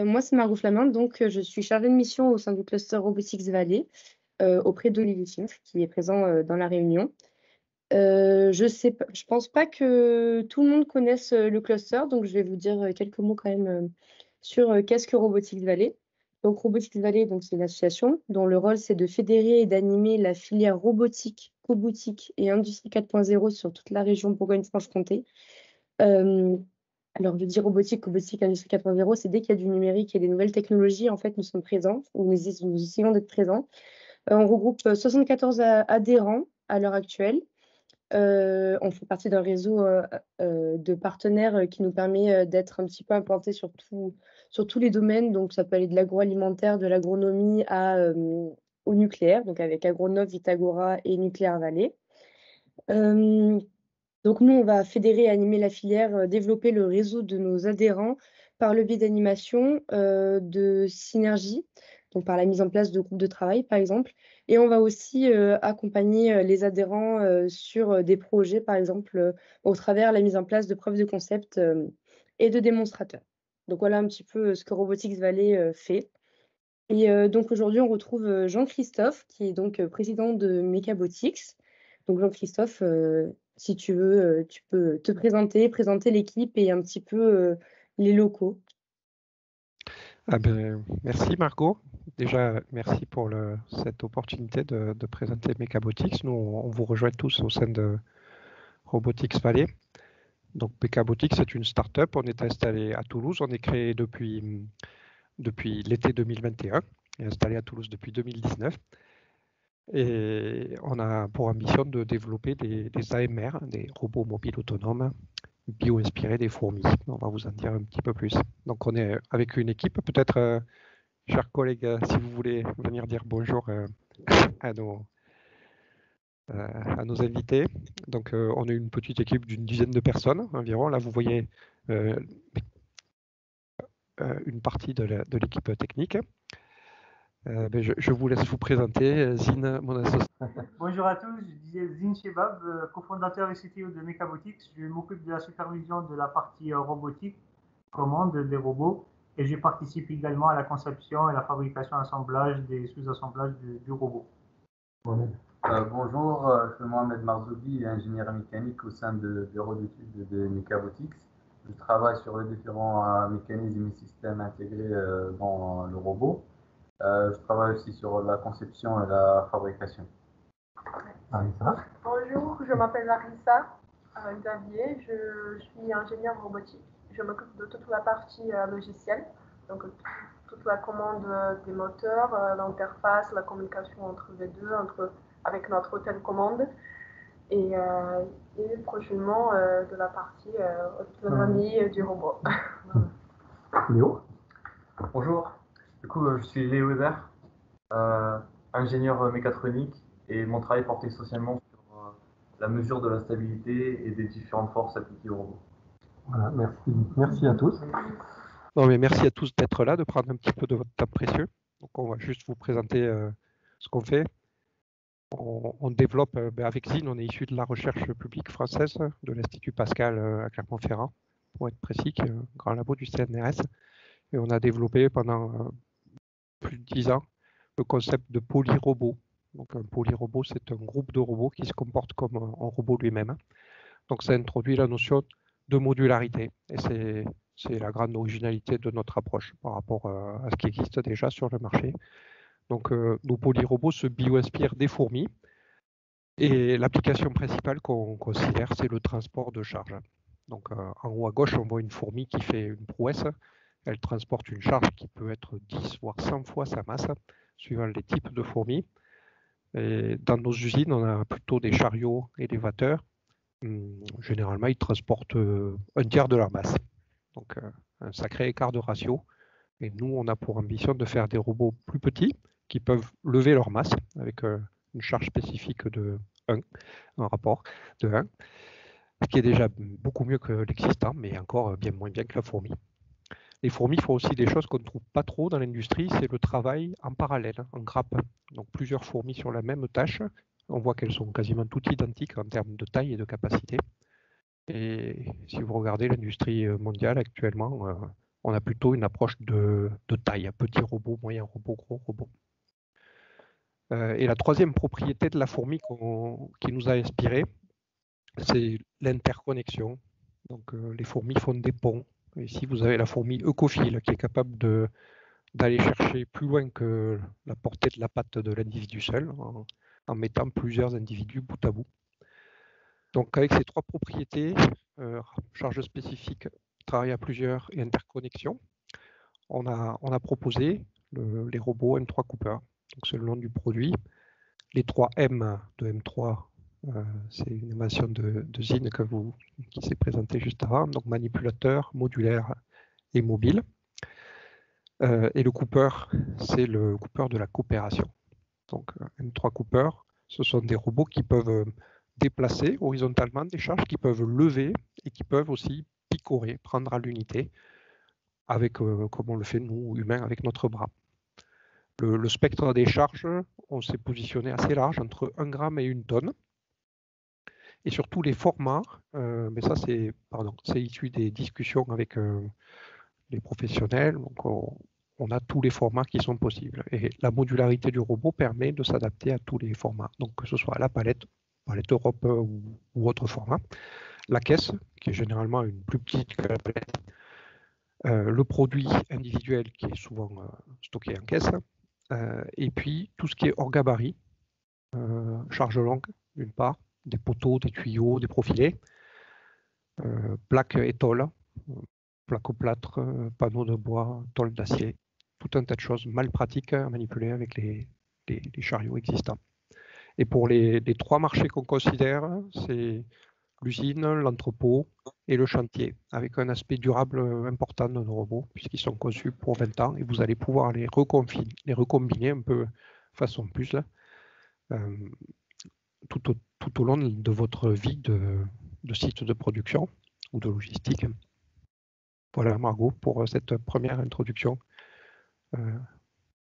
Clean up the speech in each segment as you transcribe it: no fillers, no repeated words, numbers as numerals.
Moi, c'est Margot Flamand, donc je suis chargée de mission au sein du cluster Robotics Valley, auprès d'Olivier Finf, qui est présent, dans la réunion. Je pense pas que tout le monde connaisse, le cluster, donc je vais vous dire, quelques mots quand même, sur, qu'est-ce que Robotics Valley. Donc Robotics Valley, donc c'est une association dont le rôle, c'est de fédérer et d'animer la filière robotique, cobotique et industrie 4.0 sur toute la région Bourgogne-Franche-Comté. Alors je dis robotique, cobotique, industrie 4.0, c'est dès qu'il y a du numérique et des nouvelles technologies, en fait, nous sommes présents, nous essayons d'être présents. On regroupe, 74 adhérents à l'heure actuelle. On fait partie d'un réseau, de partenaires, qui nous permet, d'être un petit peu implantés sur tous les domaines. Donc ça peut aller de l'agroalimentaire, de l'agronomie au nucléaire, donc avec Agronov, Vitagora et Nucléaire Vallée. Hem Donc nous, on va fédérer et animer la filière, développer le réseau de nos adhérents par le biais d'animation, de synergie, donc par la mise en place de groupes de travail, par exemple. Et on va aussi, accompagner, les adhérents, sur, des projets, par exemple, au travers la mise en place de preuves de concept, et de démonstrateurs. Donc voilà un petit peu, ce que Robotics Valley, fait. Et donc aujourd'hui, on retrouve, Jean-Christophe qui est donc, président de Mechabotics. Donc Jean-Christophe, si tu veux, tu peux te présenter, présenter l'équipe et un petit peu, les locaux. Merci Margot. Déjà, merci pour cette opportunité de présenter Mechabotics. Nous, on vous rejoint tous au sein de Robotics Valley. Donc Mechabotics, c'est une start-up. On est installé à Toulouse. On est créé depuis l'été 2021 et installé à Toulouse depuis 2019. Et on a pour ambition de développer des AMR, des robots mobiles autonomes, bio-inspirés des fourmis. On va vous en dire un petit peu plus. Donc on est avec une équipe, peut-être, chers collègues, si vous voulez venir dire bonjour à nos invités. Donc on est une petite équipe d'une dizaine de personnes environ. Là vous voyez une partie de l'équipe technique. Je vous laisse vous présenter, Zine, mon associé. Bonjour à tous, je disais Zine Chebab, cofondateur et CTO de Mechabotics. Je m'occupe de la supervision de la partie robotique, commande des robots, et je participe également à la conception et la fabrication, assemblage des sous-assemblages du robot. Bonjour, je suis Mohamed Marzoubi, ingénieur mécanique au sein du bureau d'études de Mechabotics. Je travaille sur les différents mécanismes et systèmes intégrés dans le robot. Je travaille aussi sur la conception et la fabrication. Bonjour, je m'appelle Larissa Xavier, je suis ingénieure robotique. Je m'occupe de toute la partie logicielle, donc toute la commande des moteurs, l'interface, la communication entre les deux, avec notre hôtel commande, et prochainement de la partie autonomie du robot. Léo. Bonjour, du coup je suis Léo Hébert, ingénieur mécatronique, et mon travail porte essentiellement sur la mesure de la stabilité et des différentes forces appliquées au robot. Voilà, merci à tous. Non, mais merci à tous d'être là, de prendre un petit peu de votre temps précieux. Donc on va juste vous présenter ce qu'on fait. On développe, avec Zine, on est issu de la recherche publique française, de l'Institut Pascal à Clermont-Ferrand, pour être précis, qui est un grand labo du CNRS. Et on a développé pendant plus de 10 ans le concept de polyrobot. Donc un polyrobot, c'est un groupe de robots qui se comporte comme un robot lui-même. Donc ça introduit la notion de modularité. Et c'est la grande originalité de notre approche par rapport à ce qui existe déjà sur le marché. Donc nos polyrobots se bio-inspirent des fourmis. Et l'application principale qu'on considère, c'est le transport de charge. Donc en haut à gauche, on voit une fourmi qui fait une prouesse. Elle transporte une charge qui peut être 10 voire 100 fois sa masse, suivant les types de fourmis. Et dans nos usines, on a plutôt des chariots élévateurs. Généralement, ils transportent un tiers de leur masse. Donc un sacré écart de ratio. Et nous, on a pour ambition de faire des robots plus petits qui peuvent lever leur masse avec une charge spécifique de 1, un rapport de 1, ce qui est déjà beaucoup mieux que l'existant, mais encore bien moins bien que la fourmi. Les fourmis font aussi des choses qu'on ne trouve pas trop dans l'industrie, c'est le travail en parallèle, en grappe. Donc plusieurs fourmis sur la même tâche. On voit qu'elles sont quasiment toutes identiques en termes de taille et de capacité. Et si vous regardez l'industrie mondiale actuellement, on a plutôt une approche de taille, petit robot, moyen robot, gros robot. Et la troisième propriété de la fourmi qui nous a inspiré, c'est l'interconnexion. Donc les fourmis font des ponts. Ici, vous avez la fourmi eucophile qui est capable d'aller chercher plus loin que la portée de la patte de l'individu seul, en mettant plusieurs individus bout à bout. Donc avec ces trois propriétés, charge spécifique, travail à plusieurs et interconnexion, on a proposé les robots M3 Cooper. Donc c'est le nom du produit. Les 3 M de M3, c'est une innovation de Zine qui s'est présentée juste avant, donc manipulateur, modulaire et mobile. Et le Cooper, c'est le Cooper de la coopération. Donc M3 Cooper, ce sont des robots qui peuvent déplacer horizontalement des charges, qui peuvent lever et qui peuvent aussi picorer, prendre à l'unité, avec, comme on le fait nous, humains, avec notre bras. Le spectre des charges, on s'est positionné assez large, entre 1 gramme et 1 tonne. Et surtout les formats, mais ça c'est issu des discussions avec les professionnels, donc on a tous les formats qui sont possibles. Et la modularité du robot permet de s'adapter à tous les formats, donc que ce soit la palette Europe ou autre format, la caisse, qui est généralement une plus petite que la palette, le produit individuel qui est souvent stocké en caisse, et puis tout ce qui est hors gabarit, charge longue d'une part, des poteaux, des tuyaux, des profilés, plaques et tôles, plaques au plâtre, panneaux de bois, tôles d'acier, tout un tas de choses mal pratiques à manipuler avec les chariots existants. Et pour les 3 marchés qu'on considère, c'est l'usine, l'entrepôt et le chantier, avec un aspect durable important de nos robots, puisqu'ils sont conçus pour 20 ans, et vous allez pouvoir les recombiner un peu façon puzzle tout au long de votre vie de site de production ou de logistique. Voilà Margot pour cette première introduction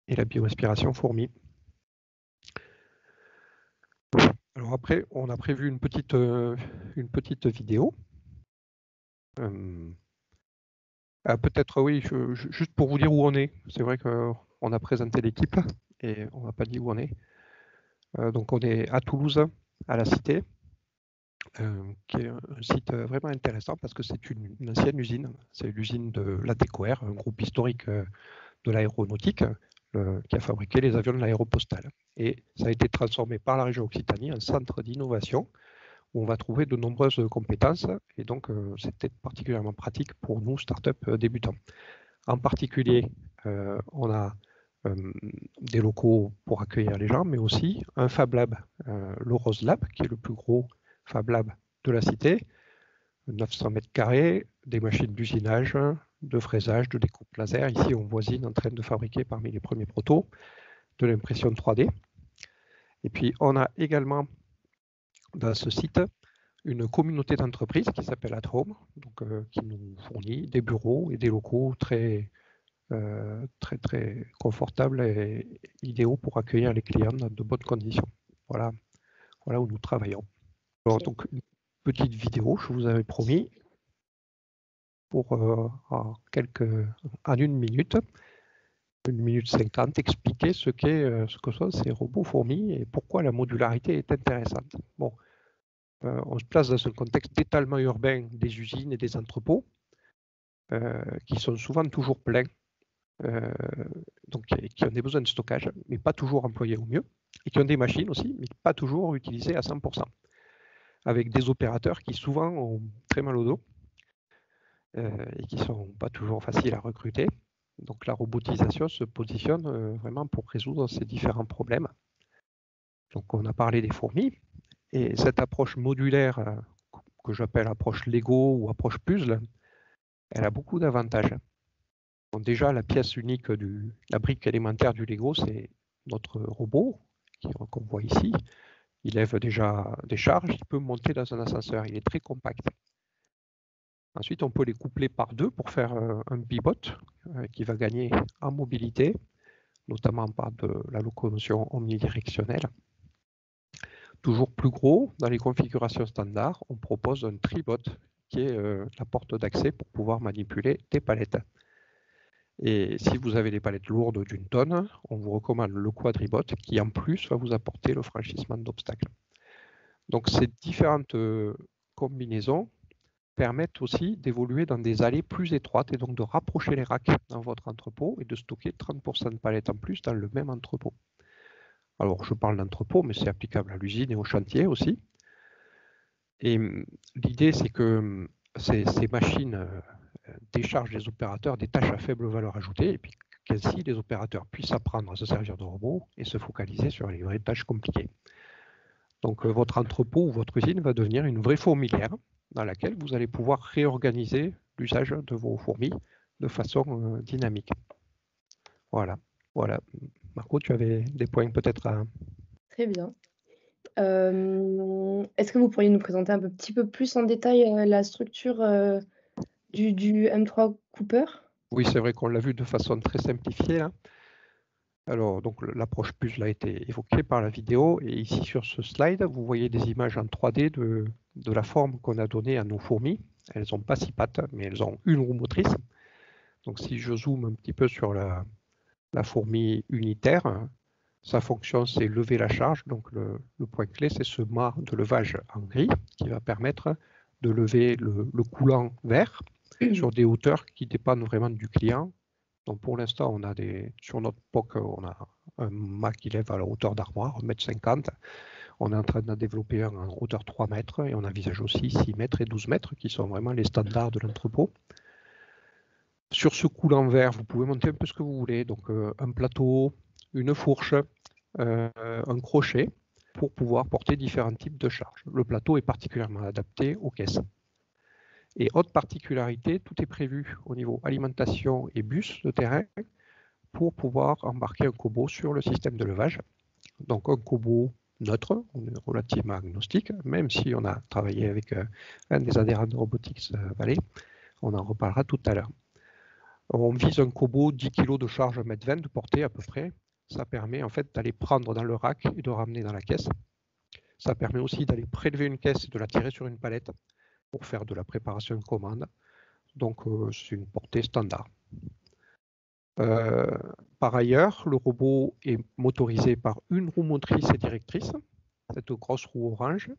et la biorespiration fourmi. Alors après, on a prévu une petite vidéo. Peut-être oui, juste pour vous dire où on est. C'est vrai qu'on a présenté l'équipe et on n'a pas dit où on est. Donc on est à Toulouse, à la Cité, qui est un site vraiment intéressant parce que c'est une ancienne usine. C'est l'usine de l'ATECOR, un groupe historique de l'aéronautique qui a fabriqué les avions de l'aéropostale. Et ça a été transformé par la région Occitanie en centre d'innovation où on va trouver de nombreuses compétences et donc c'était particulièrement pratique pour nous, start-up débutants. En particulier, on a des locaux pour accueillir les gens, mais aussi un Fab Lab, le Rose Lab, qui est le plus gros Fab Lab de la Cité, 900 mètres carrés, des machines d'usinage, de fraisage, de découpe laser. Ici, on voisine en train de fabriquer parmi les premiers protos de l'impression 3D. Et puis, on a également dans ce site une communauté d'entreprises qui s'appelle At Home, donc, qui nous fournit des bureaux et des locaux très confortables et idéaux pour accueillir les clients dans de bonnes conditions. Voilà où nous travaillons. Alors, donc, une petite vidéo, je vous avais promis, pour en 1 minute, 1 minute 50, expliquer ce que sont ces robots fourmis et pourquoi la modularité est intéressante. Bon, on se place dans un contexte d'étalement urbain des usines et des entrepôts qui sont souvent toujours pleins, donc qui ont des besoins de stockage, mais pas toujours employés au mieux, et qui ont des machines aussi, mais pas toujours utilisées à 100%, avec des opérateurs qui souvent ont très mal au dos et qui ne sont pas toujours faciles à recruter. Donc la robotisation se positionne vraiment pour résoudre ces différents problèmes. Donc on a parlé des fourmis, et cette approche modulaire que j'appelle approche Lego ou approche puzzle, elle a beaucoup d'avantages. Donc déjà, la pièce unique, la brique élémentaire du Lego, c'est notre robot qu'on voit ici. Il lève déjà des charges, il peut monter dans un ascenseur, il est très compact. Ensuite, on peut les coupler par 2 pour faire un bibot qui va gagner en mobilité, notamment par de la locomotion omnidirectionnelle. toujours plus gros, dans les configurations standards, on propose un tribot qui est la porte d'accès pour pouvoir manipuler des palettes. Et si vous avez des palettes lourdes d'une tonne, on vous recommande le quadribot qui en plus va vous apporter le franchissement d'obstacles. Donc ces différentes combinaisons permettent aussi d'évoluer dans des allées plus étroites et donc de rapprocher les racks dans votre entrepôt et de stocker 30% de palettes en plus dans le même entrepôt. Alors je parle d'entrepôt, mais c'est applicable à l'usine et au chantier aussi. Et l'idée, c'est que ces machines déchargent les opérateurs des tâches à faible valeur ajoutée et puis qu'ainsi les opérateurs puissent apprendre à se servir de robots et se focaliser sur les vraies tâches compliquées. Donc votre entrepôt ou votre usine va devenir une vraie fourmilière dans laquelle vous allez pouvoir réorganiser l'usage de vos fourmis de façon dynamique. Voilà. Marco, tu avais des points peut-être à... Très bien. Est-ce que vous pourriez nous présenter un petit peu plus en détail la structure du M3 Cooper? Oui, c'est vrai qu'on l'a vu de façon très simplifiée là. Alors, donc l'approche puzzle a été évoquée par la vidéo et ici sur ce slide, vous voyez des images en 3D de la forme qu'on a donnée à nos fourmis. Elles n'ont pas 6 pattes, mais elles ont une roue motrice. Donc si je zoome un petit peu sur la fourmi unitaire, sa fonction c'est lever la charge. Donc le point clé c'est ce mât de levage en gris qui va permettre de lever le coulant vert sur des hauteurs qui dépendent vraiment du client. Donc pour l'instant, on a sur notre POC, on a un mât qui lève à la hauteur d'armoire, 1,50 m. On est en train de développer un en hauteur 3 mètres et on envisage aussi 6 mètres et 12 mètres qui sont vraiment les standards de l'entrepôt. Sur ce coulant vert, vous pouvez monter un peu ce que vous voulez. Donc un plateau, une fourche, un crochet pour pouvoir porter différents types de charges. Le plateau est particulièrement adapté aux caisses. Et autre particularité, tout est prévu au niveau alimentation et bus de terrain pour pouvoir embarquer un Kobo sur le système de levage. Donc un Kobo neutre, on est relativement agnostique, même si on a travaillé avec un des adhérents de Robotics Valley, on en reparlera tout à l'heure. On vise un Kobo 10 kg de charge 1,20 m de portée à peu près. Ça permet en fait d'aller prendre dans le rack et de ramener dans la caisse. Ça permet aussi d'aller prélever une caisse et de la tirer sur une palette pour faire de la préparation de commande. Donc c'est une portée standard. Par ailleurs, le robot est motorisé par une roue motrice et directrice, cette grosse roue orange,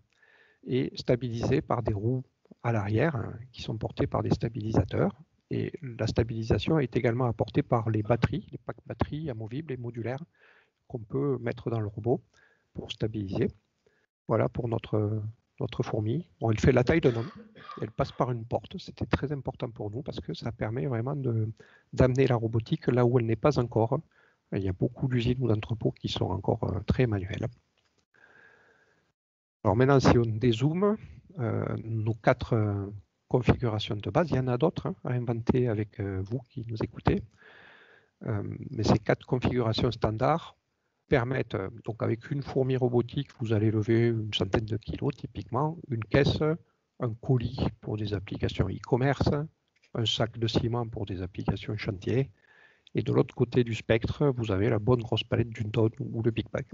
et stabilisé par des roues à l'arrière qui sont portées par des stabilisateurs. Et la stabilisation est également apportée par les batteries, les packs batteries amovibles et modulaires qu'on peut mettre dans le robot pour stabiliser. Voilà pour notre fourmi. Bon, elle fait la taille d'un homme, elle passe par une porte, c'était très important pour nous parce que ça permet vraiment d'amener la robotique là où elle n'est pas encore. Il y a beaucoup d'usines ou d'entrepôts qui sont encore très manuels. Alors maintenant, si on dézoome, nos 4 configurations de base, il y en a d'autres à inventer avec vous qui nous écoutez, mais ces 4 configurations standards permettent, donc avec une fourmi robotique, vous allez lever une centaine de kilos typiquement, une caisse, un colis pour des applications e-commerce, un sac de ciment pour des applications chantier, et de l'autre côté du spectre, vous avez la bonne grosse palette d'une tonne ou le big bag.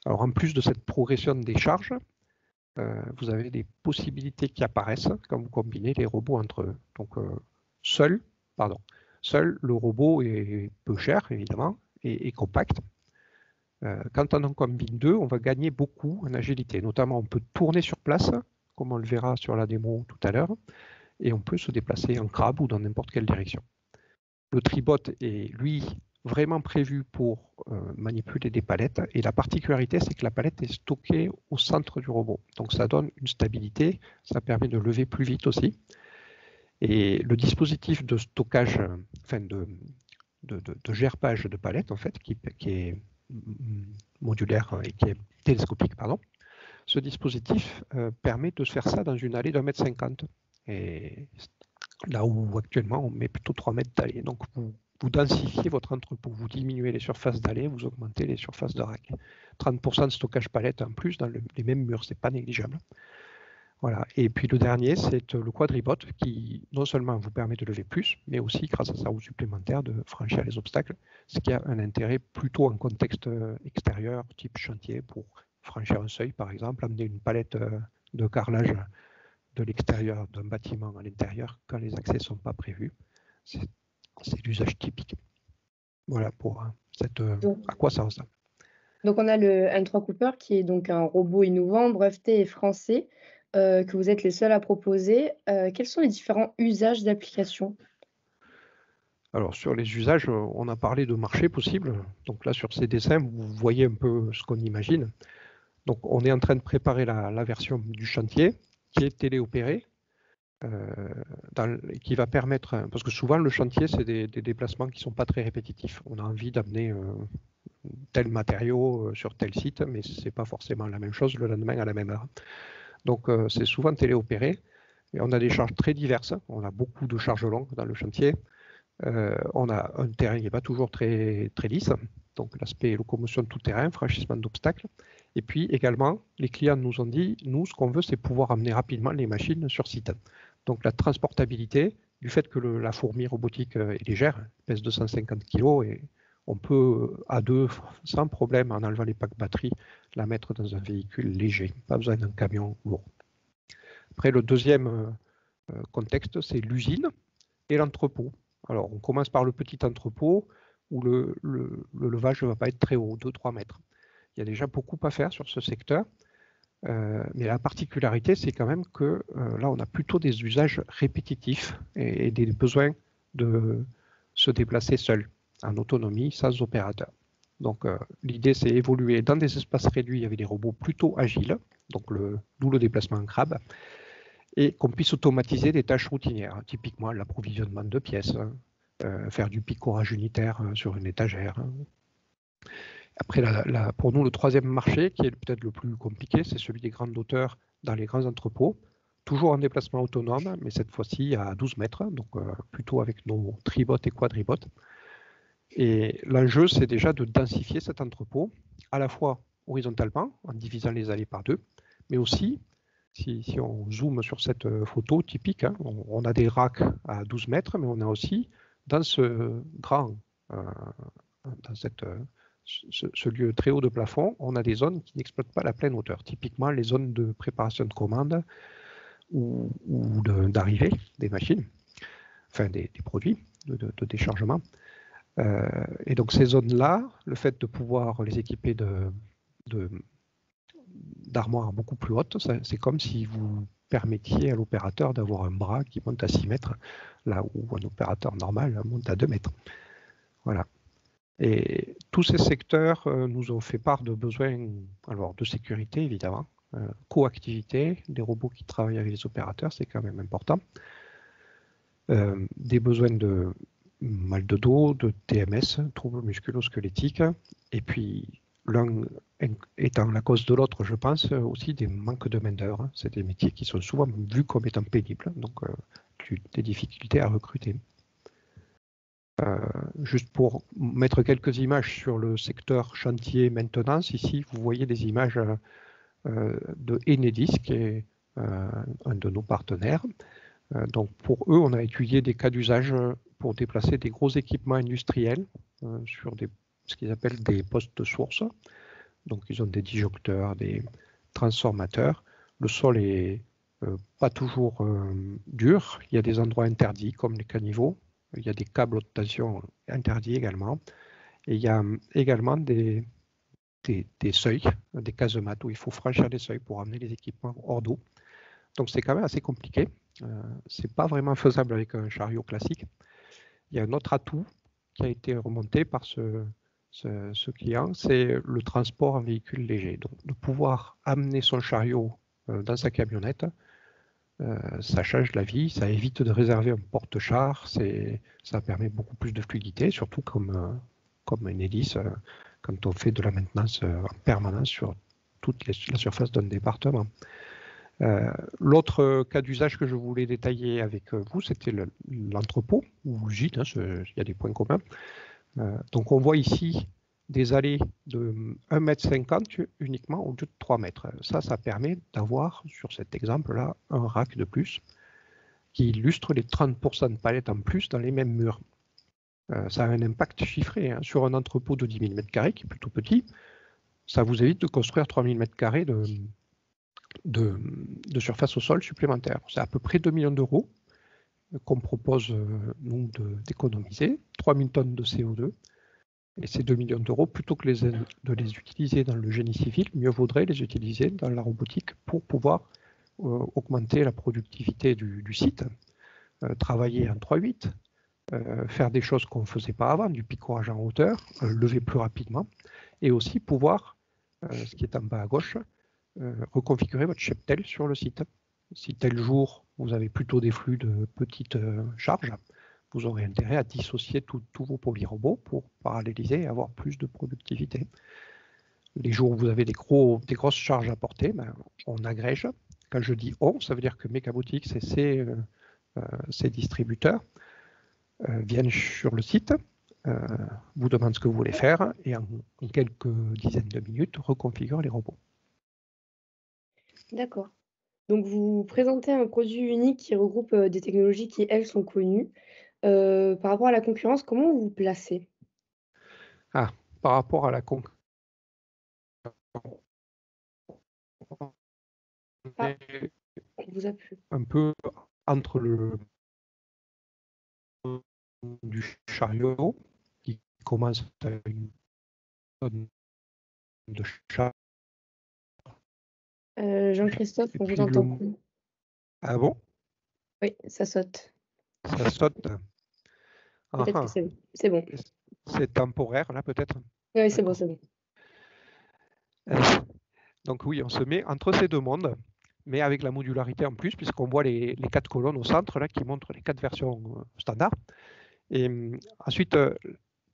Alors en plus de cette progression des charges, vous avez des possibilités qui apparaissent quand vous combinez les robots entre eux. Donc seul le robot est peu cher évidemment et compact. Quand on en combine 2, on va gagner beaucoup en agilité. Notamment, on peut tourner sur place, comme on le verra sur la démo tout à l'heure, et on peut se déplacer en crabe ou dans n'importe quelle direction. Le tribot est, lui, vraiment prévu pour manipuler des palettes, et la particularité, c'est que la palette est stockée au centre du robot. Donc ça donne une stabilité, ça permet de lever plus vite aussi. Et le dispositif de stockage, enfin de gerbage de palettes, en fait, qui est modulaire et qui est télescopique, pardon. Ce dispositif permet de faire ça dans une allée d'1,50 m. Et là où actuellement on met plutôt 3 mètres d'allée. Donc vous densifiez votre entrepôt, vous diminuez les surfaces d'allée, vous augmentez les surfaces de rack. 30% de stockage palette en plus dans les mêmes murs, c'est pas négligeable. Voilà. Et puis le dernier, c'est le quadribot qui non seulement vous permet de lever plus, mais aussi grâce à sa roue supplémentaire de franchir les obstacles, ce qui a un intérêt plutôt en contexte extérieur, type chantier, pour franchir un seuil, par exemple, amener une palette de carrelage de l'extérieur d'un bâtiment à l'intérieur quand les accès ne sont pas prévus. C'est l'usage typique. Voilà pour à quoi ça ressemble. Donc, on a le M3 Cooper qui est donc un robot innovant, breveté et français, que vous êtes les seuls à proposer. Quels sont les différents usages d'application? Alors, sur les usages, on a parlé de marché possible. Donc là, sur ces dessins, vous voyez un peu ce qu'on imagine. Donc, on est en train de préparer la version du chantier qui est téléopérée, qui va permettre, parce que souvent le chantier, c'est des déplacements qui ne sont pas très répétitifs. On a envie d'amener tel matériau sur tel site, mais ce n'est pas forcément la même chose le lendemain à la même heure. Donc, c'est souvent téléopéré. Et on a des charges très diverses. On a beaucoup de charges longues dans le chantier. On a un terrain qui n'est pas toujours très, très lisse, donc l'aspect locomotion de tout terrain, franchissement d'obstacles. Et puis également, les clients nous ont dit, nous, ce qu'on veut, c'est pouvoir amener rapidement les machines sur site. Donc la transportabilité, du fait que la fourmi robotique est légère, pèse 250 kg, et on peut, à deux, sans problème, en enlevant les packs batteries, la mettre dans un véhicule léger, pas besoin d'un camion lourd. Après, le deuxième contexte, c'est l'usine et l'entrepôt. Alors, on commence par le petit entrepôt où le levage ne va pas être très haut, 2-3 mètres. Il y a déjà beaucoup à faire sur ce secteur, mais la particularité, c'est quand même que là, on a plutôt des usages répétitifs et des besoins de se déplacer seul, en autonomie, sans opérateur. Donc, l'idée, c'est évoluer dans des espaces réduits avec des robots plutôt agiles, donc d'où le déplacement en crabe, et qu'on puisse automatiser des tâches routinières, typiquement l'approvisionnement de pièces, faire du picorage unitaire sur une étagère. Après, pour nous, le troisième marché, qui est peut-être le plus compliqué, c'est celui des grandes hauteurs dans les grands entrepôts, toujours en déplacement autonome, mais cette fois-ci à 12 mètres, donc plutôt avec nos tribots et quadribots. Et l'enjeu, c'est déjà de densifier cet entrepôt, à la fois horizontalement, en divisant les allées par deux, mais aussi, si on zoome sur cette photo typique, hein, on a des racks à 12 mètres, mais on a aussi, dans ce grand, dans ce lieu très haut de plafond, on a des zones qui n'exploitent pas la pleine hauteur. Typiquement, les zones de préparation de commande ou d'arrivée des machines, enfin des produits de déchargement. Et donc ces zones-là, le fait de pouvoir les équiper d'armoires beaucoup plus hautes, c'est comme si vous permettiez à l'opérateur d'avoir un bras qui monte à 6 mètres, là où un opérateur normal monte à 2 mètres. Voilà. Et tous ces secteurs nous ont fait part de besoins alors, de sécurité, évidemment, coactivité, des robots qui travaillent avec les opérateurs, c'est quand même important, des besoins de mal de dos, de TMS, troubles musculo-squelettiques, et puis l'un étant la cause de l'autre, je pense aussi des manques de main-d'œuvre. C'est des métiers qui sont souvent vus comme étant pénibles, donc des difficultés à recruter. Juste pour mettre quelques images sur le secteur chantier maintenance, ici vous voyez des images de Enedis, qui est un de nos partenaires. Donc pour eux, on a étudié des cas d'usage pour déplacer des gros équipements industriels sur ce qu'ils appellent des postes sources. Donc ils ont des disjoncteurs, des transformateurs. Le sol est pas toujours dur. Il y a des endroits interdits comme les caniveaux. Il y a des câbles haute tension interdits également. Et il y a également des seuils, des casemates où il faut franchir des seuils pour amener les équipements hors d'eau. Donc c'est quand même assez compliqué. C'est pas vraiment faisable avec un chariot classique. Il y a un autre atout qui a été remonté par ce client, c'est le transport en véhicule léger. Donc de pouvoir amener son chariot dans sa camionnette, ça change la vie, ça évite de réserver un porte-char, ça permet beaucoup plus de fluidité, surtout comme un hélice, quand on fait de la maintenance en permanence sur toute la surface d'un département. L'autre cas d'usage que je voulais détailler avec vous, c'était l'entrepôt ou l'usine, hein, il y a des points communs. Donc on voit ici des allées de 1,50 m uniquement au lieu de 3 mètres. Ça permet d'avoir, sur cet exemple-là, un rack de plus qui illustre les 30% de palettes en plus dans les mêmes murs. Ça a un impact chiffré hein, sur un entrepôt de 10 000 m², qui est plutôt petit. ça vous évite de construire 3000 m² de surface au sol supplémentaire. C'est à peu près 2 millions d'euros qu'on propose, nous, d'économiser, 3000 tonnes de CO2. Et ces 2 millions d'euros, plutôt que de les utiliser dans le génie civil, mieux vaudrait les utiliser dans la robotique pour pouvoir augmenter la productivité du site, travailler en 3/8, faire des choses qu'on ne faisait pas avant, du picorage en hauteur, lever plus rapidement, et aussi pouvoir, ce qui est en bas à gauche, reconfigurer votre cheptel sur le site. Si tel jour, vous avez plutôt des flux de petites charges, vous aurez intérêt à dissocier tous vos polyrobots pour paralléliser et avoir plus de productivité. Les jours où vous avez des grosses charges à porter, ben, on agrège. Quand je dis on, ça veut dire que Mechabotics et ses distributeurs viennent sur le site, vous demandent ce que vous voulez faire et en quelques dizaines de minutes, reconfigurent les robots. D'accord. Donc, vous présentez un produit unique qui regroupe des technologies qui, elles, sont connues. Par rapport à la concurrence, comment vous vous placez? Par rapport à la concurrence, On vous a plus. un peu entre le du chariot qui commence à une tonne de charge. Jean-Christophe, on vous entend plus. Ah bon? Oui, ça saute. Ça saute. Peut-être que c'est bon. C'est temporaire, là, peut-être? Oui, c'est bon, c'est bon. Donc oui, on se met entre ces deux mondes, mais avec la modularité en plus, puisqu'on voit les 4 colonnes au centre, là, qui montrent les 4 versions standards. Et ensuite,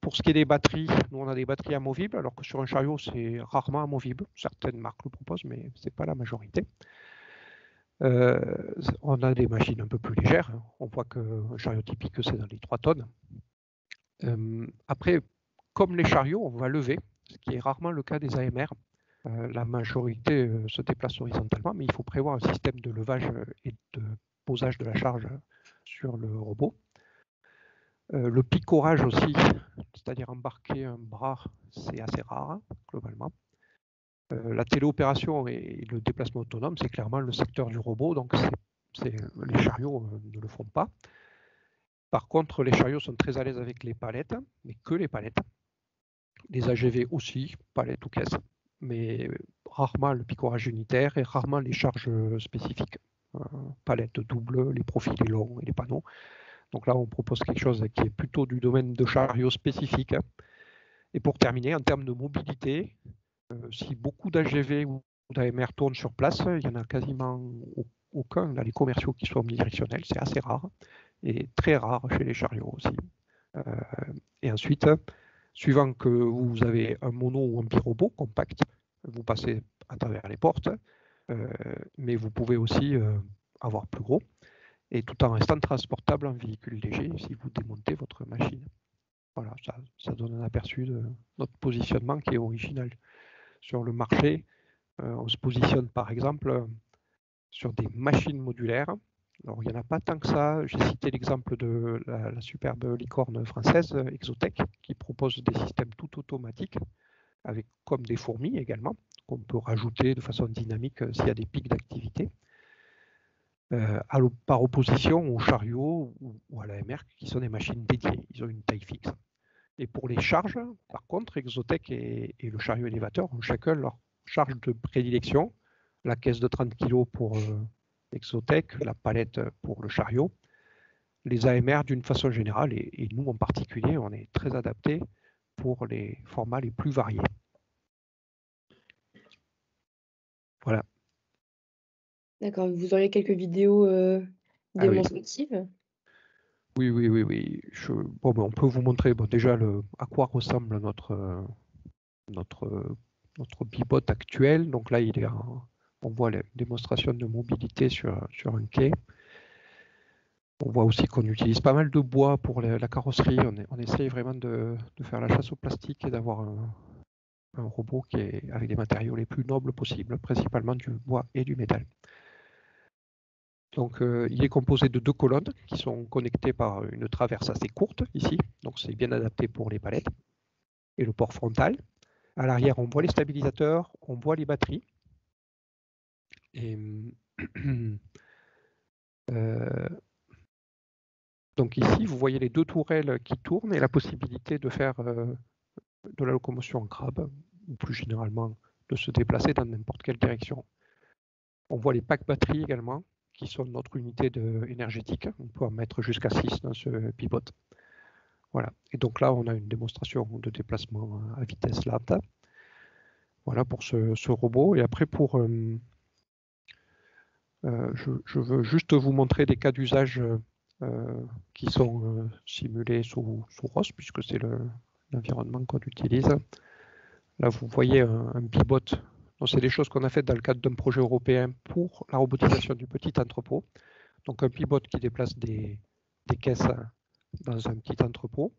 pour ce qui est des batteries, nous, on a des batteries amovibles, alors que sur un chariot, c'est rarement amovible. Certaines marques le proposent, mais ce n'est pas la majorité. On a des machines un peu plus légères. On voit qu'un chariot typique, c'est dans les 3 tonnes. Après, comme les chariots, on va lever, ce qui est rarement le cas des AMR. La majorité se déplace horizontalement, mais il faut prévoir un système de levage et de posage de la charge sur le robot. Le picorage aussi, c'est-à-dire embarquer un bras, c'est assez rare, hein, globalement. La téléopération et le déplacement autonome, c'est clairement le secteur du robot, donc les chariots ne le font pas. Par contre, les chariots sont très à l'aise avec les palettes, mais que les palettes. Les AGV aussi, palettes ou caisses, mais rarement le picorage unitaire et rarement les charges spécifiques. Palettes doubles, les profils longs et les panneaux. Donc là, on propose quelque chose qui est plutôt du domaine de chariot spécifique. Et pour terminer, en termes de mobilité, si beaucoup d'AGV ou d'AMR tournent sur place, il n'y en a quasiment aucun dans les commerciaux qui soient omnidirectionnels, c'est assez rare, et très rare chez les chariots aussi. Et ensuite, suivant que vous avez un mono ou un birobot compact, vous passez à travers les portes, mais vous pouvez aussi avoir plus gros, et tout en restant transportable en véhicule léger si vous démontez votre machine. Voilà, ça donne un aperçu de notre positionnement qui est original. Sur le marché, on se positionne par exemple sur des machines modulaires. Alors, il n'y en a pas tant que ça. J'ai cité l'exemple de la superbe licorne française, Exotech, qui propose des systèmes tout automatiques, avec comme des fourmis également, qu'on peut rajouter de façon dynamique s'il y a des pics d'activité. Par opposition aux chariots ou à l'AMR, qui sont des machines dédiées. Ils ont une taille fixe. Et pour les charges, par contre, Exotech et le chariot élévateur ont chacun leur charge de prédilection. La caisse de 30 kg pour Exotech, la palette pour le chariot. Les AMR d'une façon générale, et nous en particulier, on est très adaptés pour les formats les plus variés. Voilà. D'accord, vous auriez quelques vidéos démonstratives? Oui. Bon, on peut vous montrer déjà à quoi ressemble notre bibot actuel. Donc là, on voit la démonstration de mobilité sur un quai. On voit aussi qu'on utilise pas mal de bois pour la carrosserie. On essaye vraiment de faire la chasse au plastique et d'avoir un robot qui est avec des matériaux les plus nobles possibles, principalement du bois et du métal. Donc, il est composé de 2 colonnes qui sont connectées par une traverse assez courte ici, donc c'est bien adapté pour les palettes, et le port frontal. À l'arrière, on voit les stabilisateurs, on voit les batteries. Et donc ici, vous voyez les deux tourelles qui tournent et la possibilité de faire de la locomotion en crabe, ou plus généralement de se déplacer dans n'importe quelle direction. On voit les packs batteries également, qui sont notre unité énergétique. On peut en mettre jusqu'à 6 dans ce pivot. Voilà. Et donc là, on a une démonstration de déplacement à vitesse lente. Voilà pour ce robot. Et après, je veux juste vous montrer des cas d'usage qui sont simulés sous ROS, puisque c'est l'environnement qu'on utilise. Là, vous voyez un pivot. C'est des choses qu'on a faites dans le cadre d'un projet européen pour la robotisation du petit entrepôt. Donc un pivot qui déplace des caisses dans un petit entrepôt.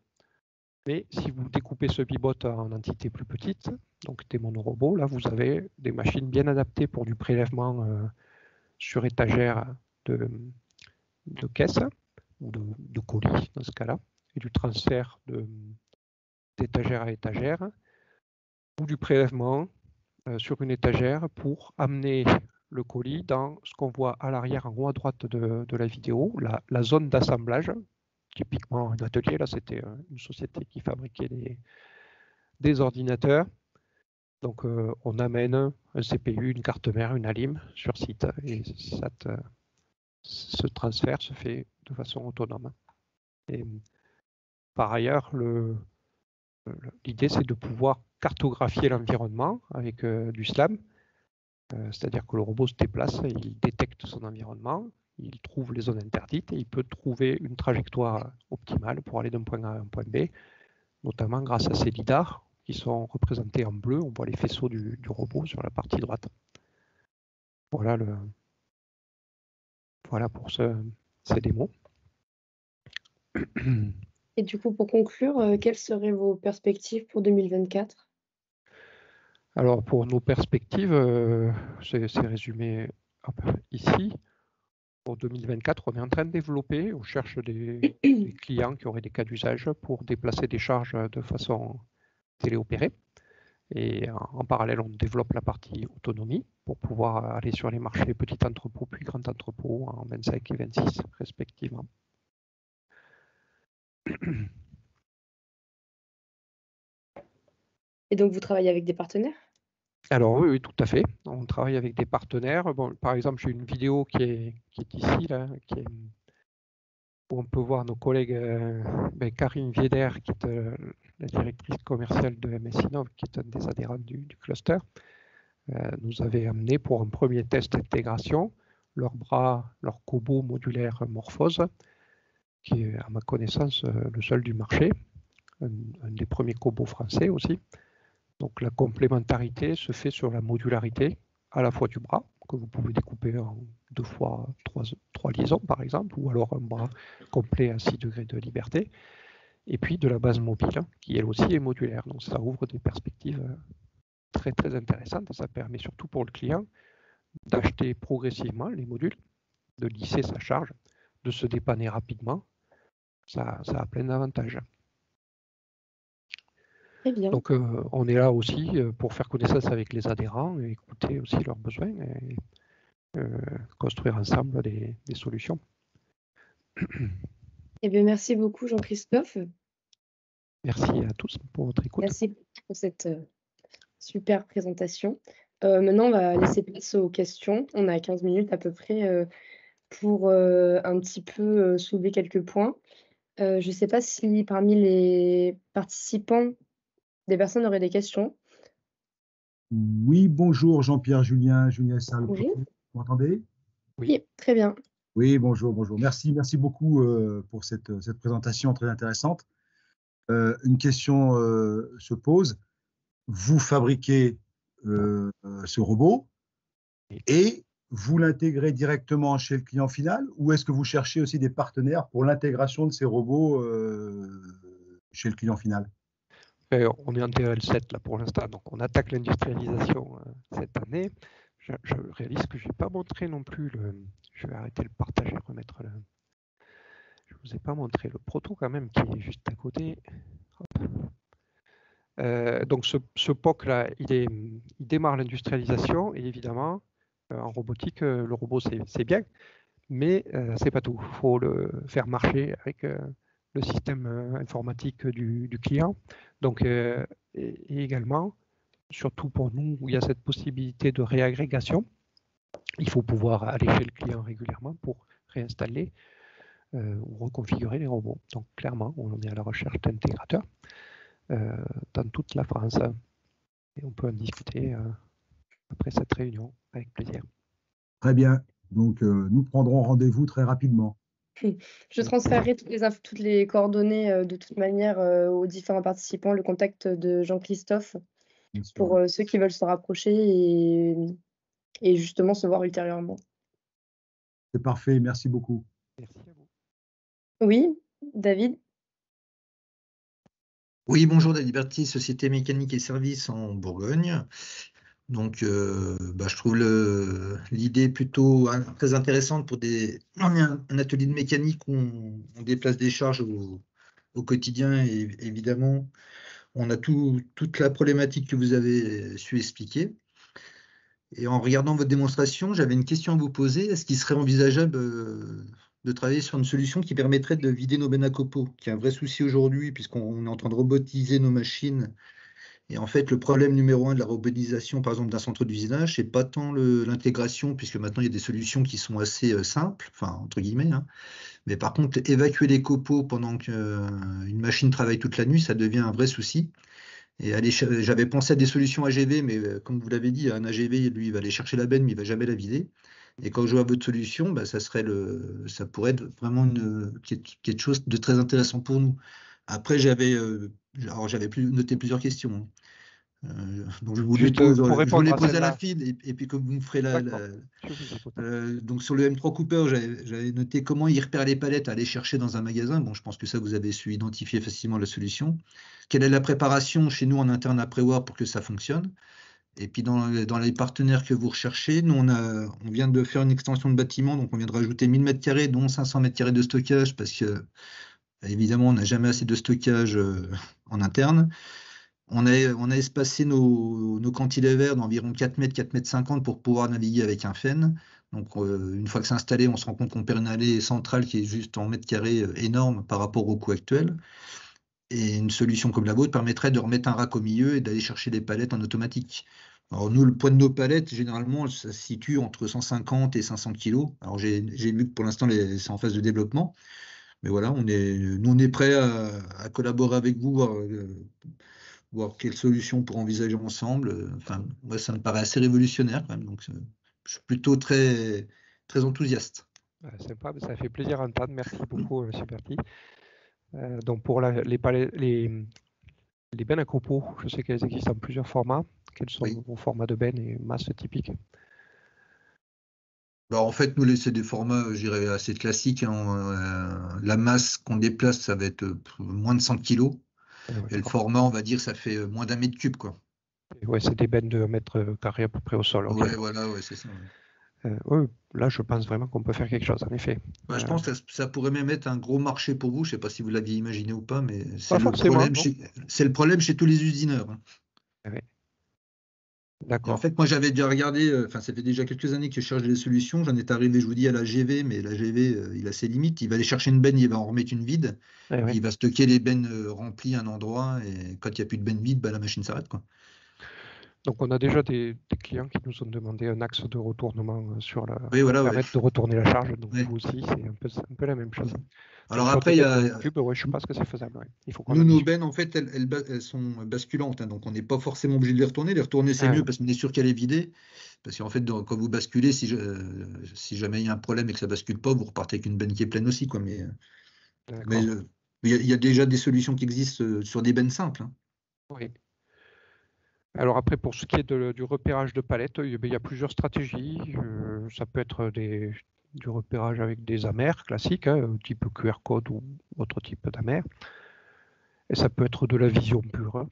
Mais si vous découpez ce pivot en entités plus petites, donc des monorobots, là vous avez des machines bien adaptées pour du prélèvement sur étagère de caisses ou de colis dans ce cas-là, et du transfert d'étagère à étagère, ou du prélèvement sur une étagère pour amener le colis dans ce qu'on voit à l'arrière en haut à droite de la vidéo, la zone d'assemblage, typiquement un atelier. Là c'était une société qui fabriquait des ordinateurs. Donc on amène un CPU, une carte mère, une ALIM sur site et ce transfert se fait de façon autonome. Et par ailleurs, l'idée c'est de pouvoir cartographier l'environnement avec du SLAM, c'est-à-dire que le robot se déplace, il détecte son environnement, il trouve les zones interdites et il peut trouver une trajectoire optimale pour aller d'un point A à un point B, notamment grâce à ces lidars qui sont représentés en bleu. On voit les faisceaux du robot sur la partie droite. Voilà pour ces démos. Et du coup, pour conclure, quelles seraient vos perspectives pour 2024? Alors, pour nos perspectives, c'est résumé ici. Pour 2024, on est en train de développer, on cherche des clients qui auraient des cas d'usage pour déplacer des charges de façon téléopérée. Et en parallèle, on développe la partie autonomie pour pouvoir aller sur les marchés petit entrepôt puis grand entrepôt en 25 et 26 respectivement. Et donc, vous travaillez avec des partenaires? Alors oui, tout à fait. On travaille avec des partenaires. Bon, par exemple, j'ai une vidéo qui est ici, là, où on peut voir nos collègues Karine Vieder, qui est la directrice commerciale de MSInov, qui est un des adhérents du cluster, nous avait amené pour un premier test d'intégration leur Kobo modulaire Morphose, qui est à ma connaissance le seul du marché, un des premiers Kobo français aussi. Donc la complémentarité se fait sur la modularité à la fois du bras, que vous pouvez découper en 2 fois 3 liaisons par exemple, ou alors un bras complet à 6 degrés de liberté, et puis de la base mobile, qui elle aussi est modulaire. Donc ça ouvre des perspectives très très intéressantes, et ça permet surtout pour le client d'acheter progressivement les modules, de lisser sa charge, de se dépanner rapidement. Ça a plein d'avantages. Très bien. Donc on est là aussi pour faire connaissance avec les adhérents et écouter aussi leurs besoins et construire ensemble des solutions. Eh bien, merci beaucoup Jean-Christophe. Merci à tous pour votre écoute. Merci pour cette super présentation. Maintenant, on va laisser place aux questions. On a 15 minutes à peu près pour un petit peu soulever quelques points. Je ne sais pas si parmi les participants, des personnes auraient des questions. Oui, bonjour Jean-Pierre Julien Salle. Bonjour. Vous m'entendez? Oui, très bien. Oui, bonjour. Merci beaucoup pour cette présentation très intéressante. Une question se pose. Vous fabriquez ce robot et vous l'intégrez directement chez le client final, ou est-ce que vous cherchez aussi des partenaires pour l'intégration de ces robots chez le client final? On est en TRL7 là pour l'instant, donc on attaque l'industrialisation cette année. Je réalise que je n'ai pas montré non plus je vais arrêter le partage et remettre le. Je ne vous ai pas montré le proto quand même qui est juste à côté. Donc ce POC-là, il démarre l'industrialisation et évidemment, en robotique, le robot c'est bien, mais c'est pas tout. Il faut le faire marcher avec le système informatique du client. Donc, et également, surtout pour nous où il y a cette possibilité de réagrégation, il faut pouvoir aller chez le client régulièrement pour réinstaller ou reconfigurer les robots. Donc clairement, on est à la recherche d'intégrateurs dans toute la France. Et on peut en discuter après cette réunion avec plaisir. Très bien. Donc, nous prendrons rendez-vous très rapidement. Je transférerai toutes les coordonnées de toute manière aux différents participants, le contact de Jean-Christophe pour ceux qui veulent se rapprocher et justement se voir ultérieurement. C'est parfait, merci beaucoup. Merci à vous. Oui, David? Oui, bonjour, David Berti, Société Mécanique et Services en Bourgogne. Donc, je trouve l'idée plutôt très intéressante pour un atelier de mécanique où on déplace des charges au quotidien et évidemment, on a toute la problématique que vous avez su expliquer. Et en regardant votre démonstration, j'avais une question à vous poser. Est-ce qu'il serait envisageable de travailler sur une solution qui permettrait de vider nos bennes à copeaux, qui est un vrai souci aujourd'hui puisqu'on est en train de robotiser nos machines. Et en fait, le problème numéro 1 de la robotisation, par exemple, d'un centre d'usinage, c'est pas tant l'intégration, puisque maintenant il y a des solutions qui sont assez simples, enfin entre guillemets. Hein. Mais par contre, évacuer les copeaux pendant qu'une machine travaille toute la nuit, ça devient un vrai souci. Et j'avais pensé à des solutions AGV, mais comme vous l'avez dit, un AGV, lui, il va aller chercher la benne, mais il va jamais la vider. Et quand je vois votre solution, ça pourrait être vraiment quelque chose de très intéressant pour nous. Après, j'avais noté plusieurs questions. Donc je vous les pose à la file et puis comme vous me ferez donc sur le M3 Cooper, j'avais noté comment il repère les palettes à aller chercher dans un magasin. Bon, je pense que ça, vous avez su identifier facilement la solution. Quelle est la préparation chez nous en interne à prévoir pour que ça fonctionne? Et puis dans les partenaires que vous recherchez, nous on vient de faire une extension de bâtiment, donc on vient de rajouter 1000 m², dont 500 m² de stockage, parce que évidemment on n'a jamais assez de stockage en interne. On a espacé nos cantilevers d'environ 4 mètres, 4 mètres 50 pour pouvoir naviguer avec un FEN. Donc une fois que c'est installé, on se rend compte qu'on perd une allée centrale qui est juste en mètres carrés énorme par rapport au coût actuel. Et une solution comme la vôtre permettrait de remettre un rack au milieu et d'aller chercher les palettes en automatique. Alors nous, le poids de nos palettes, généralement, ça se situe entre 150 et 500 kg. Alors j'ai vu que pour l'instant, c'est en phase de développement. Mais voilà, nous, on est prêts à collaborer avec vous, voir quelles solutions pour envisager ensemble. Enfin, moi, ça me paraît assez révolutionnaire quand même. Donc, je suis plutôt très, très enthousiaste. Sympa, ça fait plaisir à entendre. Merci beaucoup, M. Berti. Donc pour les bennes à copeaux, je sais qu'elles existent en plusieurs formats. Quels sont vos formats de bennes et masses typiques? Alors en fait, nous, c'est des formats, je dirais, assez classiques. Hein. La masse qu'on déplace, ça va être moins de 100 kg. Et le format, on va dire, ça fait moins d'1 mètre cube, quoi. Ouais, c'est des bennes de 1 mètre carré à peu près au sol. Okay. Ouais, voilà, ouais, c'est ça. Ouais, là, je pense vraiment qu'on peut faire quelque chose, en effet. Je pense que ça pourrait même être un gros marché pour vous. Je ne sais pas si vous l'aviez imaginé ou pas, mais c'est le problème chez tous les usineurs. Hein. Ouais. D'accord. En fait, moi, j'avais déjà regardé, ça fait déjà quelques années que je cherche des solutions. J'en étais arrivé, je vous dis, à la GV, mais la GV, il a ses limites. Il va aller chercher une benne, il va en remettre une vide. Ouais. Il va stocker les bennes remplies à un endroit, et quand il n'y a plus de benne vide, la machine s'arrête, quoi. Donc, on a déjà des clients qui nous ont demandé un axe de retournement sur la permettre de retourner la charge. Donc, vous aussi, c'est un peu la même chose. Alors après, il y a... je pense que c'est faisable. Ouais. Il faut nos bennes, en fait, elles sont basculantes. Hein, donc, on n'est pas forcément obligé de les retourner. Les retourner, c'est mieux parce qu'on est sûr qu'elle est vidée. Parce qu'en fait, quand vous basculez, si jamais il y a un problème et que ça ne bascule pas, vous repartez avec une benne qui est pleine aussi, quoi. Mais il y a déjà des solutions qui existent sur des bennes simples. Hein. Oui. Alors après, pour ce qui est du repérage de palettes, il y a plusieurs stratégies. Ça peut être du repérage avec des amers classiques, hein, type QR code ou autre type d'amers. Et ça peut être de la vision pure.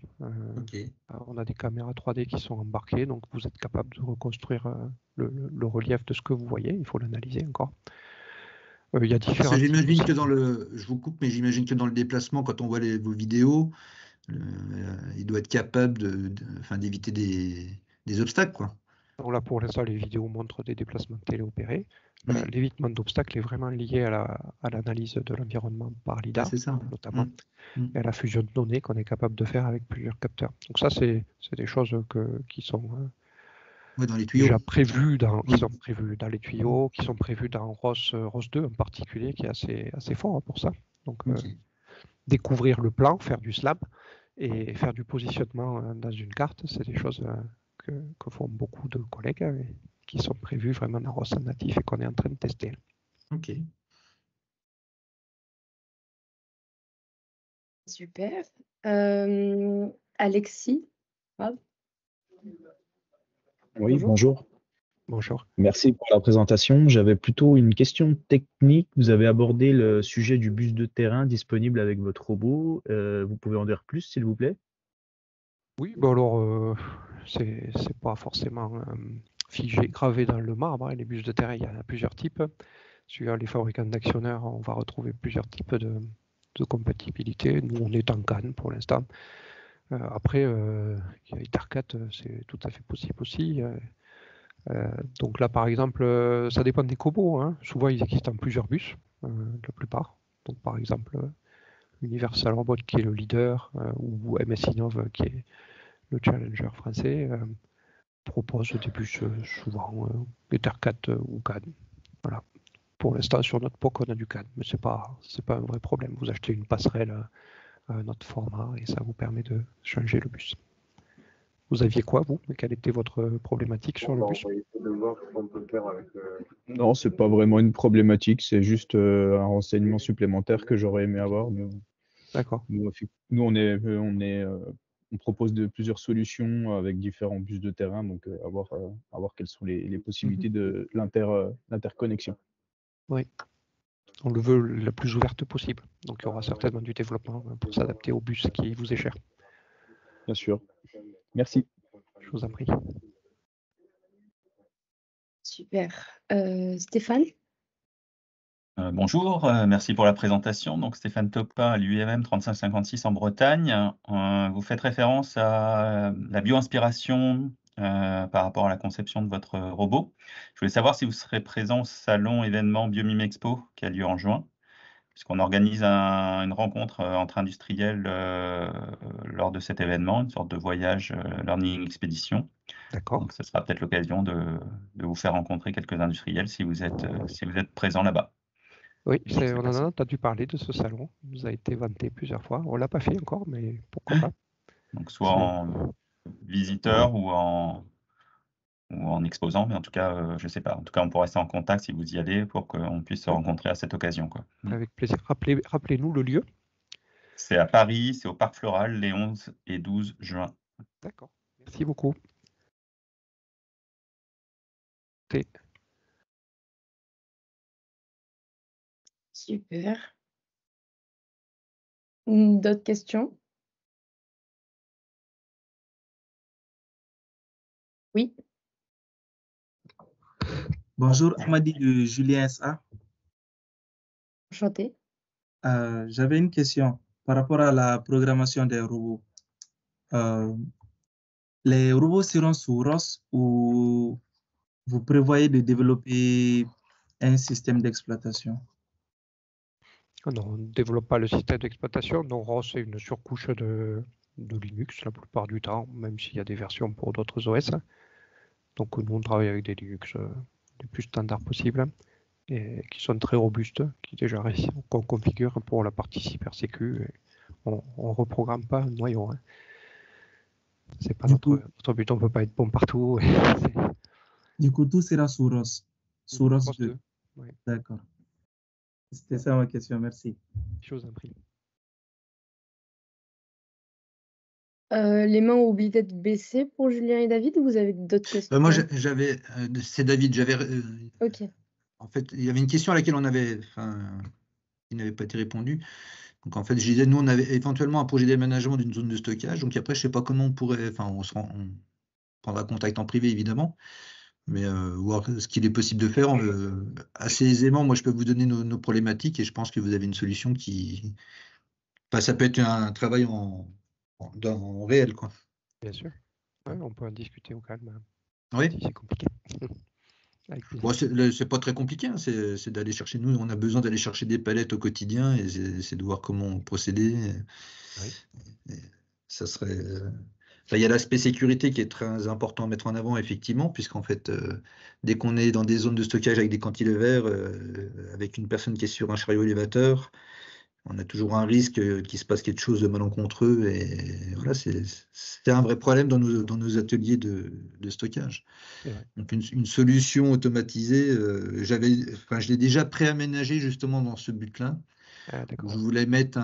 On a des caméras 3D qui sont embarquées, donc vous êtes capable de reconstruire le relief de ce que vous voyez. Il faut l'analyser encore. Il y a différents. J'imagine que je vous coupe, mais j'imagine que dans le déplacement, quand on voit vos vidéos, il doit être capable d'éviter des obstacles, quoi. Donc là, pour l'instant, les vidéos montrent des déplacements téléopérés. Mm. L'évitement d'obstacles est vraiment lié à l'analyse de l'environnement par LIDAR, C'est ça. notamment, Mm. et à la fusion de données qu'on est capable de faire avec plusieurs capteurs. Donc ça, c'est des choses qui sont Dans les tuyaux. déjà prévues qui sont prévues dans les tuyaux, qui sont prévues dans ROS 2 en particulier, qui est assez fort pour ça. Donc découvrir le plan, faire du SLAM et faire du positionnement dans une carte, c'est des choses que font beaucoup de collègues qui sont prévues vraiment dans ROS natif et qu'on est en train de tester. Ok. Super. Alexis. Oui, bonjour. Bonjour. Merci pour la présentation. J'avais plutôt une question technique. Vous avez abordé le sujet du bus de terrain disponible avec votre robot. Vous pouvez en dire plus, s'il vous plaît? Oui, bon alors, c'est pas forcément figé, gravé dans le marbre. Les bus de terrain, il y en a plusieurs types. Suivant les fabricants d'actionneurs, on va retrouver plusieurs types de compatibilité. Nous, on est en CAN pour l'instant. Après, Ethercat, c'est tout à fait possible aussi. Donc là, par exemple, ça dépend des cobots, hein. Souvent, ils existent en plusieurs bus, la plupart. Donc, par exemple, Universal Robot, qui est le leader, ou MS Innov, qui est le challenger français, propose des bus souvent Ethercat ou CAN. Voilà. Pour l'instant, sur notre POC, on a du CAN, mais c'est pas un vrai problème. Vous achetez une passerelle à un autre format et ça vous permet de changer le bus. Vous aviez quoi, vous? Quelle était votre problématique sur le bus? Non, c'est pas vraiment une problématique, c'est juste un renseignement supplémentaire que j'aurais aimé avoir. D'accord. Nous, on propose plusieurs solutions avec différents bus de terrain, donc à voir quelles sont les possibilités de l'interconnexion. Oui. On le veut la plus ouverte possible. Donc il y aura certainement du développement pour s'adapter au bus qui vous est cher. Bien sûr. Merci. Je vous en prie. Super. Stéphane? Bonjour, merci pour la présentation. Donc Stéphane Topin à l'UMM 3556 en Bretagne. Vous faites référence à la bio-inspiration par rapport à la conception de votre robot. Je voulais savoir si vous serez présent au salon événement Biomime Expo qui a lieu en juin, puisqu'on organise une rencontre entre industriels lors de cet événement, une sorte de voyage learning expédition. D'accord. Donc ce sera peut-être l'occasion de vous faire rencontrer quelques industriels si vous êtes présent là-bas. Oui, on en a entendu parler de ce salon. Il nous a été vanté plusieurs fois. On ne l'a pas fait encore, mais pourquoi pas. Donc soit en visiteur ou en exposant, mais en tout cas, je ne sais pas. En tout cas, on pourra rester en contact si vous y allez pour qu'on puisse se rencontrer à cette occasion, quoi. Avec plaisir. Rappelez-nous le lieu. C'est à Paris, c'est au Parc Floral, les 11 et 12 juin. D'accord. Merci beaucoup. Super. D'autres questions? Oui. Bonjour, Ahmadi de Julien SA. Enchanté. J'avais une question par rapport à la programmation des robots. Les robots seront sous ROS ou vous prévoyez de développer un système d'exploitation? Non, on ne développe pas le système d'exploitation. Non, ROS est une surcouche de Linux la plupart du temps, même s'il y a des versions pour d'autres OS. Donc nous, on travaille avec des Linux les plus standards possibles et qui sont très robustes, qu'on configure pour la partie cybersécu. On ne reprogramme pas un noyau. Hein. C'est pas notre but, on ne peut pas être bon partout. Du coup, tout sera sous ROS. Sous ROS 2. Oui. D'accord. C'était ça ma question, merci. Je vous en prie. Les mains ont oublié d'être baissées pour Julien et David ou vous avez d'autres questions? Moi, c'est David. Ok. En fait, il y avait une question à laquelle qui n'avait pas été répondue. Donc, en fait, je disais, nous, on avait éventuellement un projet d'aménagement d'une zone de stockage. Donc, après, je ne sais pas comment on pourrait. On prendra contact en privé, évidemment. Mais voir ce qu'il est possible de faire assez aisément. Moi, je peux vous donner nos problématiques et je pense que vous avez une solution qui. Ça peut être un travail en réel, quoi. Bien sûr. Ouais, on peut en discuter au calme. Oui. Si c'est compliqué. Avec plaisir. Bon, c'est pas très compliqué, hein, c'est d'aller chercher, nous, on a besoin d'aller chercher des palettes au quotidien et c'est de voir comment procéder. Oui. Et ça serait. Enfin, il y a l'aspect sécurité qui est très important à mettre en avant, effectivement, puisqu'en fait, dès qu'on est dans des zones de stockage avec des cantilevers, avec une personne qui est sur un chariot élévateur, on a toujours un risque qu'il se passe quelque chose de malencontreux. Et voilà, c'est un vrai problème dans nos ateliers de stockage. Donc une solution automatisée, je l'ai déjà préaménagé justement dans ce but-là. Je voulais mettre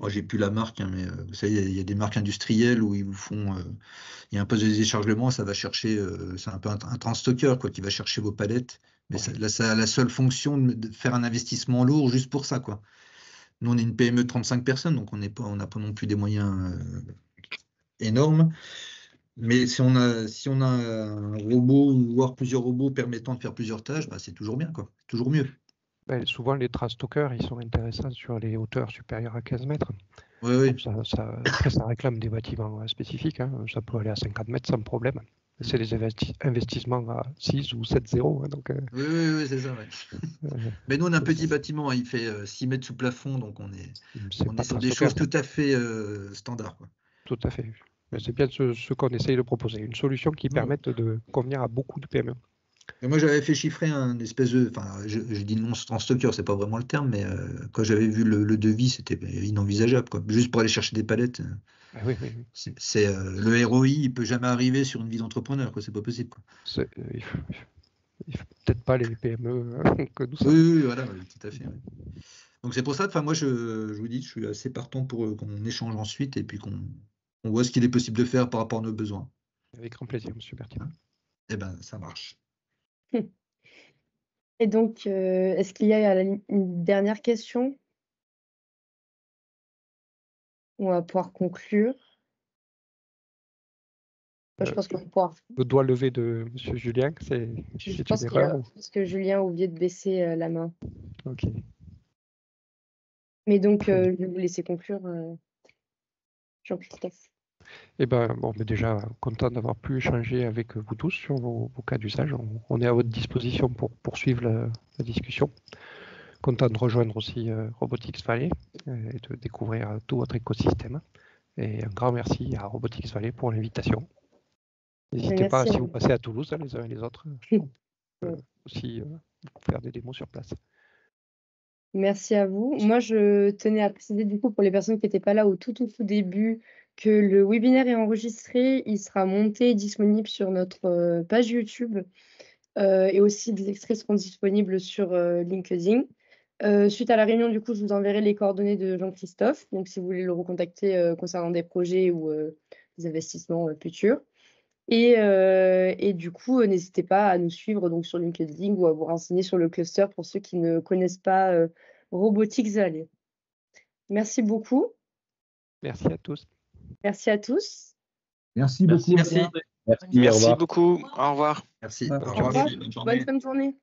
j'ai plus la marque, hein, mais vous savez, il y a des marques industrielles où ils vous font, il y a un poste de déchargement, ça va chercher, c'est un peu un transstocker quoi, qui va chercher vos palettes. Mais là, ça a la seule fonction de faire un investissement lourd juste pour ça, quoi. Nous, on est une PME de 35 personnes, donc on n'a pas non plus des moyens énormes. Mais si on a un robot, voire plusieurs robots permettant de faire plusieurs tâches, bah, c'est toujours bien, quoi. Toujours mieux. Souvent, les transstockers, ils sont intéressants sur les hauteurs supérieures à 15 mètres. Oui. Après, ça réclame des bâtiments spécifiques. Hein. Ça peut aller à 50 mètres sans problème. C'est des investissements à 6 ou 7-0. Hein, donc, oui, c'est ça. Ouais. Mais nous, on a un petit bâtiment. Il fait 6 mètres sous plafond. Donc, on est sur des choses tout à fait standards. Quoi. Tout à fait. C'est bien ce qu'on essaye de proposer. Une solution qui permette de convenir à beaucoup de PME. Et moi, j'avais fait chiffrer un espèce de... Enfin, je dis non transstocker, c'est pas vraiment le terme, mais quand j'avais vu le devis, c'était inenvisageable. Quoi. Juste pour aller chercher des palettes. Oui. Le ROI, il peut jamais arriver sur une vie d'entrepreneur. C'est pas possible. Quoi. Il faut peut-être pas les PME que nous sommes. Oui, voilà, tout à fait. Oui. Donc c'est pour ça, moi, je vous dis, je suis assez partant pour qu'on échange ensuite et puis qu'on voit ce qu'il est possible de faire par rapport à nos besoins. Avec grand plaisir, monsieur Bertin. Eh bien, ça marche. Et donc, est-ce qu'il y a une dernière question? On va pouvoir conclure. Je pense qu'on va pouvoir. Le doigt levé de monsieur Julien, c'est Je pense que Julien a oublié de baisser la main. Ok. Mais donc, je vais vous laisser conclure, Jean-Christophe. Eh ben, mais déjà, content d'avoir pu échanger avec vous tous sur vos cas d'usage. On est à votre disposition pour poursuivre la discussion. Content de rejoindre aussi Robotics Valley et de découvrir tout votre écosystème. Et un grand merci à Robotics Valley pour l'invitation. N'hésitez pas, si vous passez à Toulouse, les uns et les autres, aussi faire des démos sur place. Merci à vous. Moi, je tenais à préciser du coup pour les personnes qui n'étaient pas là au tout début que le webinaire est enregistré, il sera monté et disponible sur notre page YouTube et aussi des extraits seront disponibles sur LinkedIn. Suite à la réunion, du coup, je vous enverrai les coordonnées de Jean-Christophe, donc si vous voulez le recontacter concernant des projets ou des investissements futurs. Et du coup, n'hésitez pas à nous suivre donc, sur LinkedIn ou à vous renseigner sur le cluster pour ceux qui ne connaissent pas Robotics Valley. Merci beaucoup. Merci à tous. Merci à tous. Merci beaucoup. Merci beaucoup. Au revoir. Merci. Au revoir. Bonne fin de journée.